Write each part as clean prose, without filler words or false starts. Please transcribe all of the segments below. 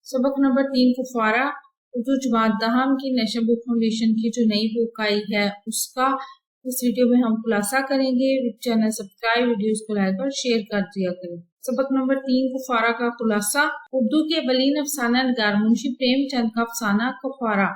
सबक number 3 Kufra Urdu जमात दहम की नेशनल बुक फाउंडेशन की जो नई बुक आई है उसका इस वीडियो में हम खुलासा करेंगे। चैनल सब्सक्राइब, वीडियोस को लाइक और शेयर कर दिया करें। सबक नंबर 3 कुफारा का खुलासा। उर्दू के बलीन अफसाना निगार मुंशी प्रेमचंद का अफसाना कुफारा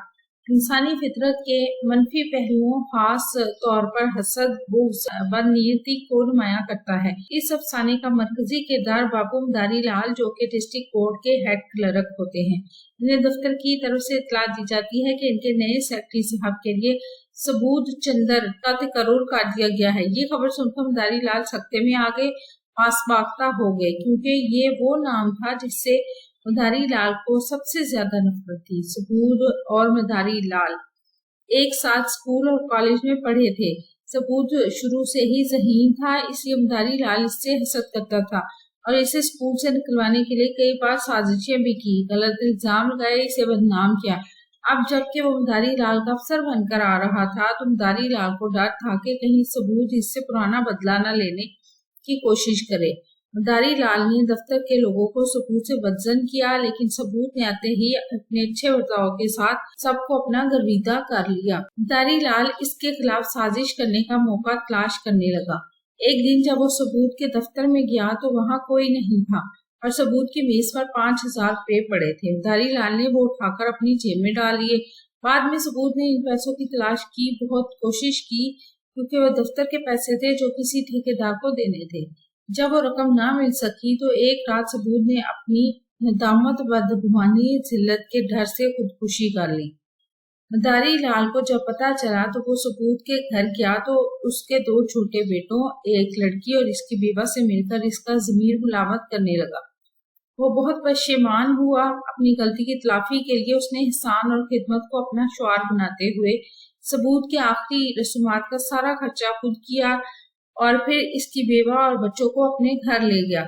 इंसानी फितरत के मनफी पहलुओं खास तौर पर हसद, बुग़्ज़, बदनीयती को नुमाया करता है। इस अफसाने का मरकजी किरदार बाबू मदारी लाल जो कि डिस्ट्रिक्ट कोर्ट के हेड क्लर्क होते हैं। इन्हें दफ्तर की तरफ से इत्तला दी जाती है कि इनके नए सेक्रेटरी साहब के लिए सबूत चंदर का तकर्रुर कर दिया गया है। ये खबर सुनकर मदारी लाल सख्ते में आ गए, पासबाख्ता हो गए, क्योंकि ये वो नाम था जिससे मदारी लाल को सबसे ज्यादा नफरत थी। सबूत और मदारी लाल एक साथ स्कूल और कॉलेज में पढ़े थे। सबूत शुरू से ही ज़हीन था, इसलिए मदारी लाल इससे हसद करता था और इसे स्कूल से निकलवाने के लिए कई बार साजिशें भी की, गलत इल्जाम लगाए, इसे बदनाम किया। अब जबकि वो मदारी लाल का अफसर बनकर आ रहा था तो मदारी लाल को डर था कि कहीं सबूत इससे पुराना बदला न लेने की कोशिश करे। मदारी लाल ने दफ्तर के लोगों को सबूत से बदजन किया, लेकिन सबूत ने आते ही अपने अच्छे बर्ताव के साथ सबको अपना गर्विदा कर लिया। मदारी लाल इसके खिलाफ साजिश करने का मौका तलाश करने लगा। एक दिन जब वो सबूत के दफ्तर में गया तो वहाँ कोई नहीं था और सबूत की मेज पर 5000 रुपए पड़े थे। मदारी लाल ने वो उठाकर अपनी जेब में डाल लिए। बाद में सबूत ने इन पैसों की तलाश की, बहुत कोशिश की, क्योंकि वह दफ्तर के पैसे थे जो किसी ठेकेदार को देने थे। जब वो रकम ना मिल सकी तो एक रात सबूत ने अपनी नदामत बदगुमानी जिल्लत के डर से खुदकुशी कर ली। मदारी लाल को जब पता चला तो वो सबूत के घर गया तो उसके 2 छोटे बेटों, एक लड़की और इसकी बीवा से मिलकर इसका ज़मीर मुलावत करने लगा। वो बहुत परेशान हुआ। अपनी गलती की तलाफी के लिए उसने एहसान और खिदमत को अपना शुआर बनाते हुए सबूत के आखिरी रसूमात का सारा खर्चा खुद किया और फिर इसकी बेवा और बच्चों को अपने घर ले गया।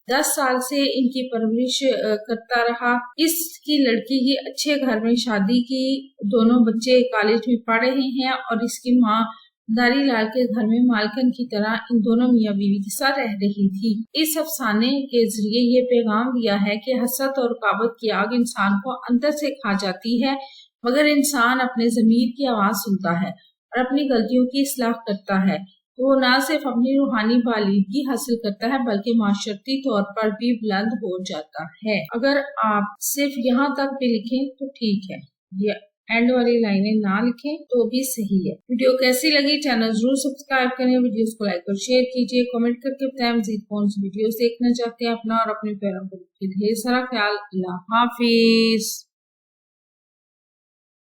10 साल से इनकी परवरिश करता रहा। इसकी लड़की की अच्छे घर में शादी की, दोनों बच्चे कॉलेज में पढ़ रहे हैं और इसकी माँ मदारी लाल के घर में मालकन की तरह इन दोनों मियाँ बीवी के साथ रह रही थी। इस अफसाने के जरिए ये पैगाम दिया है कि हसद और रुकावट की आग इंसान को अंदर से खा जाती है, मगर इंसान अपने ज़मीर की आवाज़ सुनता है और अपनी गलतियों की इस्लाह करता है तो वो न सिर्फ अपनी रूहानी बालिदगी हासिल करता है बल्कि माशरती तौर पर भी बुलंद हो जाता है। अगर आप सिर्फ यहाँ तक भी लिखें तो ठीक है, ये एंड वाली लाइनें ना लिखें तो भी सही है। वीडियो कैसी लगी चैनल जरूर सब्सक्राइब करें, वीडियोस को लाइक और शेयर कीजिए, कमेंट करके बताएं मज़ीद कौन सी वीडियोस देखना चाहते हैं। अपना और अपने प्यारों को ढेर सारा ख्याल। अल्लाह हाफिज।